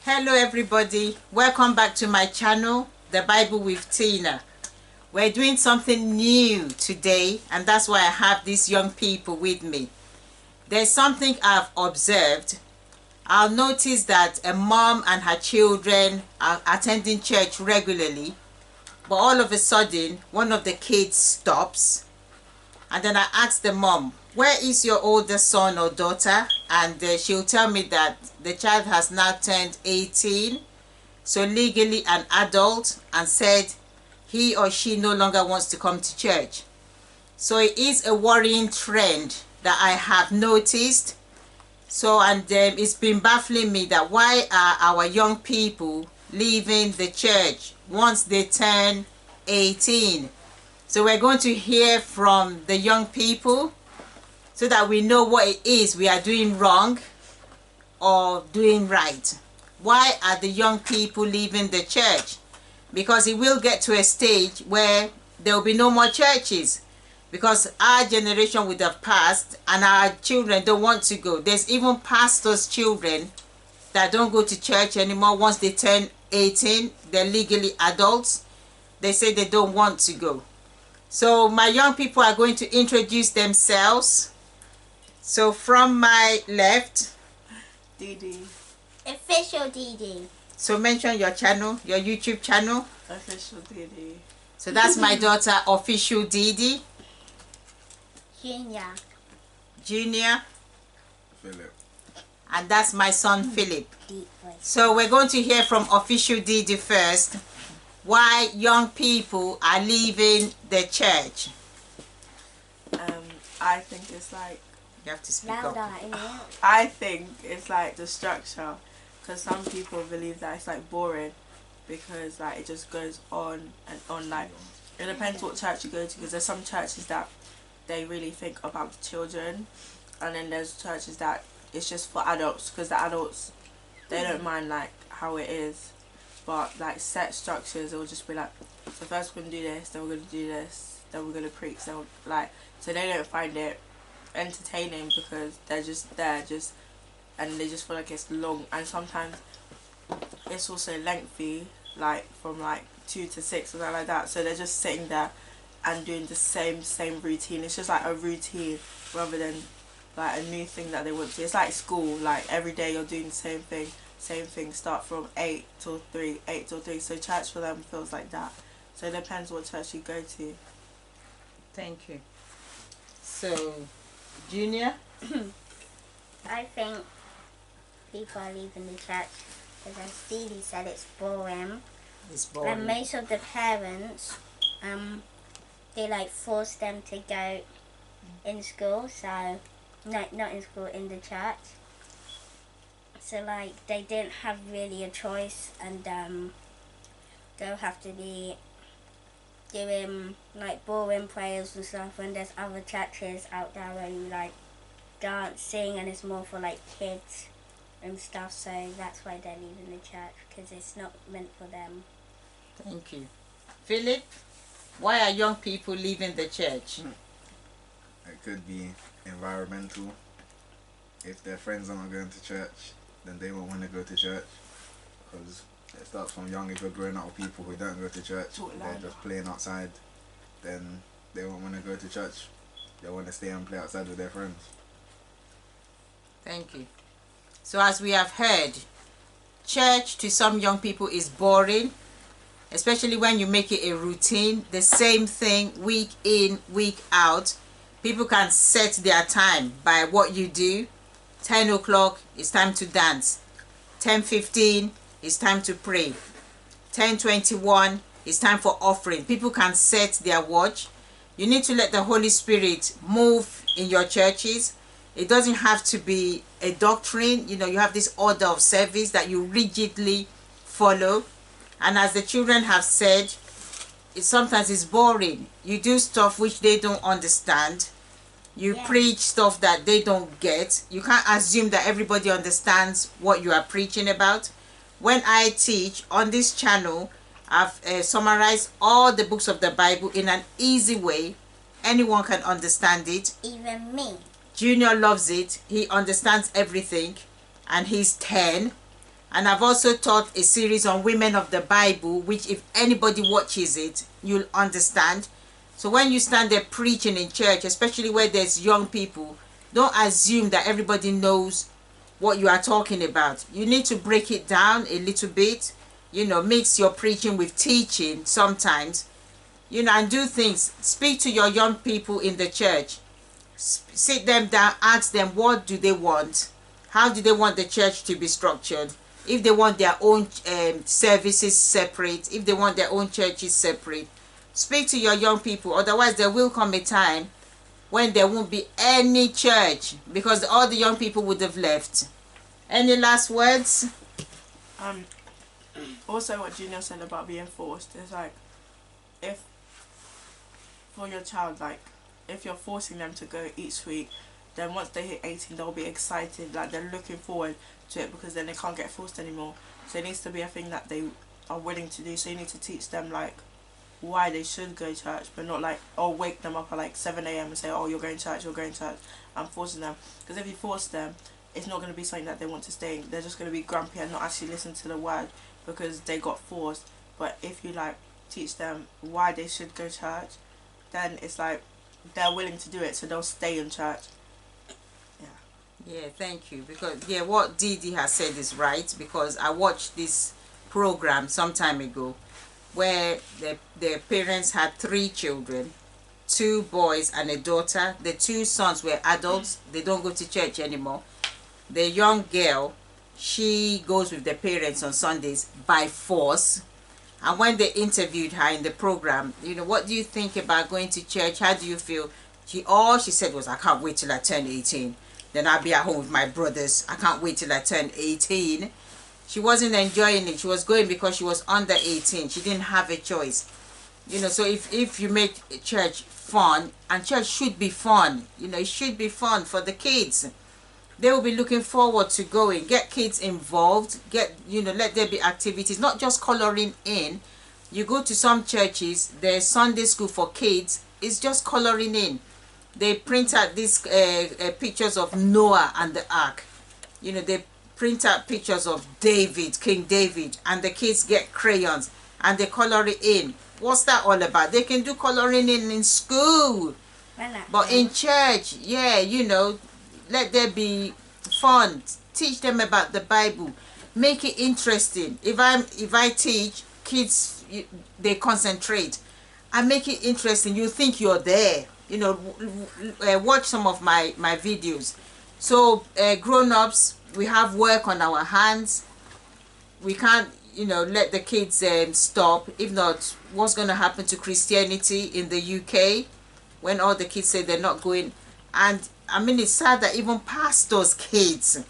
Hello everybody, welcome back to my channel, The Bible with Tina. We're doing something new today, and that's why I have these young people with me. There's something I've observed. I'll notice that a mom and her children are attending church regularly, but all of a sudden one of the kids stops, and then I ask the mom, where is your oldest son or daughter? And she'll tell me that the child has now turned 18, so legally an adult, and said he or she no longer wants to come to church. So it is a worrying trend that I have noticed. So, and it's been baffling me that why are our young people leaving the church once they turn 18? So we're going to hear from the young people so that we know what it is we are doing wrong or doing right. Why are the young people leaving the church? Because it will get to a stage where there will be no more churches, because our generation would have passed and our children don't want to go. There's even pastors' children that don't go to church anymore. Once they turn 18, they're legally adults. They say they don't want to go. So my young people are going to introduce themselves. So from my left, Dee. Officialdeedee. So mention your channel, your YouTube channel. Officialdeedee. So that's my daughter, Officialdeedee. Junior. Philip. And that's my son, Philip. Deep voice. So we're going to hear from Officialdeedee first, why young people are leaving the church. I think it's like, You have to speak Louder up. in here. I think it's like the structure, because some people believe that it's like boring, because like it just goes on and on. Like it depends what church you go to, because there's some churches that they really think about the children, and then there's churches that it's just for adults, because the adults, they don't mind like how it is, but like set structures, it will just be like, so first we're gonna do this, then we're gonna do this, then we're gonna preach, then like, so they don't find it entertaining, because they're just there and they just feel like it's long, and sometimes it's also lengthy, like from like 2 to 6 or something like that, so they're just sitting there and doing the same routine. It's just like a routine rather than like a new thing that they want to. It's like school, like every day you're doing the same thing, start from 8 till 3, so church for them feels like that. So it depends what church you go to. Thank you. So, Junior? I think people are leaving the church because, as Dee said, it's boring. It's boring. And most of the parents, they like force them to go in school. So, no, not in school, in the church. So like they didn't have really a choice, and they'll have to be doing like boring prayers and stuff, when there's other churches out there where you like dancing and it's more for like kids and stuff. So that's why they're leaving the church, because it's not meant for them. Thank you. Philip, why are young people leaving the church? It could be environmental. If their friends are not going to church, then they won't want to go to church, because it starts from young. If you're growing up with people who don't go to church, they're just playing outside, then they won't want to go to church. They want to stay and play outside with their friends. Thank you. So as we have heard, church to some young people is boring, especially when you make it a routine, the same thing week in, week out. People can set their time by what you do. 10 o'clock, it's time to dance. 10:15, it's time to pray. 10:21, it's time for offering. People can set their watch. You need to let the Holy Spirit move in your churches. It doesn't have to be a doctrine. You know, you have this order of service that you rigidly follow. And as the children have said, sometimes it's boring. You do stuff which they don't understand. You preach stuff that they don't get. You can't assume that everybody understands what you are preaching about. When I teach on this channel, I've summarized all the books of the Bible in an easy way. Anyone can understand it. Even me. Junior loves it. He understands everything, and he's 10. And I've also taught a series on women of the Bible, which if anybody watches it, you'll understand. So when you stand there preaching in church, especially where there's young people, don't assume that everybody knows what you are talking about. You need to break it down a little bit, mix your preaching with teaching sometimes, and do things. Speak to your young people in the church. Sit them down, ask them what do they want, how do they want the church to be structured, if they want their own services separate, if they want their own churches separate. Speak to your young people, otherwise there will come a time when there won't be any church because all the young people would have left. Any last words? Also what Junior said about being forced is like, if for your child, like if you're forcing them to go each week, then once they hit 18 they'll be excited, like they're looking forward to it because then they can't get forced anymore. So it needs to be a thing that they are willing to do. So you need to teach them like why they should go to church, but not like, oh, wake them up at like 7 a.m. and say, oh, you're going to church, and forcing them. Because if you force them, it's not going to be something that they want to stay in. They're just going to be grumpy and not actually listen to the word because they got forced. But if you like teach them why they should go to church, then it's like they're willing to do it, so they'll stay in church. Yeah, thank you. Because what Didi has said is right, because I watched this program some time ago where the parents had 3 children, 2 boys and a daughter. The 2 sons were adults. They don't go to church anymore. The young girl, she goes with the parents on Sundays by force. And when they interviewed her in the program, what do you think about going to church? How do you feel? All she said was, I can't wait till I turn 18. Then I'll be at home with my brothers. I can't wait till I turn 18. She wasn't enjoying it. She was going because she was under 18. She didn't have a choice. So if you make church fun, and church should be fun, it should be fun for the kids. They will be looking forward to going. Get kids involved. Let there be activities, not just coloring in. You go to some churches, there's Sunday school for kids. It's just coloring in. They print out these pictures of Noah and the ark. They print out pictures of David, King David, and the kids get crayons and they color it in. What's that all about? They can do coloring in school, but in church, let there be fun. Teach them about the Bible. Make it interesting. If I teach kids, they concentrate. I make it interesting. You think you're there. Watch some of my videos. So grown-ups, we have work on our hands. We can't let the kids stop. If not, what's going to happen to Christianity in the UK when all the kids say they're not going? And I mean, it's sad that even pastors' kids,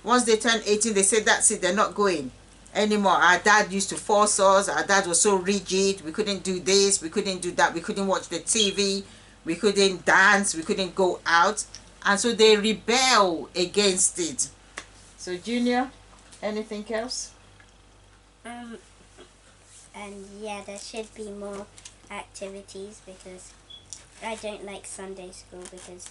once they turn 18, they say that's it, they're not going anymore. Our dad used to force us. Our dad was so rigid. We couldn't do this, we couldn't do that, we couldn't watch the TV, we couldn't dance, we couldn't go out. And so they rebel against it. So Junior, anything else? And yeah, there should be more activities, because I don't like Sunday school, because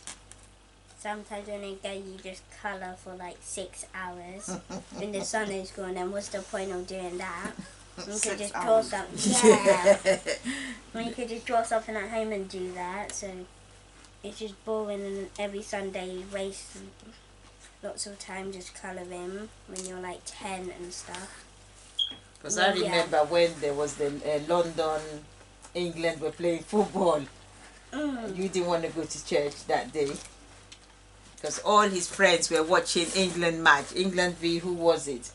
sometimes when I go, you just colour for like 6 hours in the Sunday school, and then what's the point of doing that? You could just draw something. Yeah. Well, you could just draw something at home and do that. So it's just boring, and every Sunday you waste lots of time just colouring when you're like 10 and stuff. Because I remember when there was the London, England were playing football. You didn't want to go to church that day because all his friends were watching England match. England v who was it?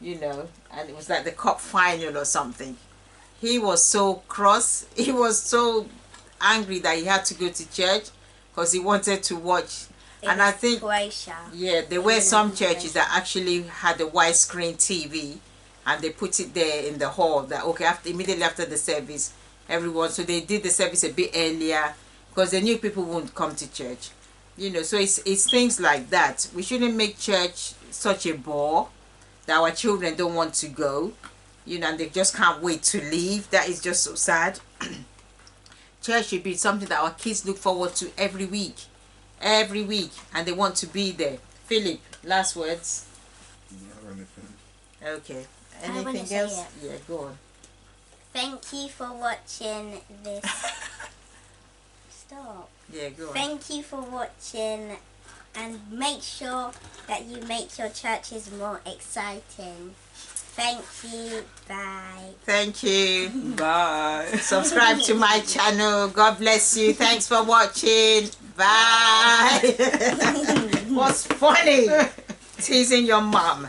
And it was like the cup final or something. He was so cross. He was so angry that he had to go to church because he wanted to watch. And I think, there were some churches that actually had a widescreen TV, and they put it there in the hall. That immediately after the service, everyone. So they did the service a bit earlier because they knew people wouldn't come to church. So it's things like that. We shouldn't make church such a bore that our children don't want to go, and they just can't wait to leave. That is just so sad. Church should be something that our kids look forward to every week, and they want to be there. Philip, last words. Okay. I wanna Anything say else? it. Yeah, go on. Thank you for watching this. Stop. Yeah, go on. Thank you for watching, and make sure that you make your churches more exciting. Thank you. Bye. Thank you. Bye. Subscribe to my channel. God bless you. Thanks for watching. Bye. What's funny? Teasing your mom.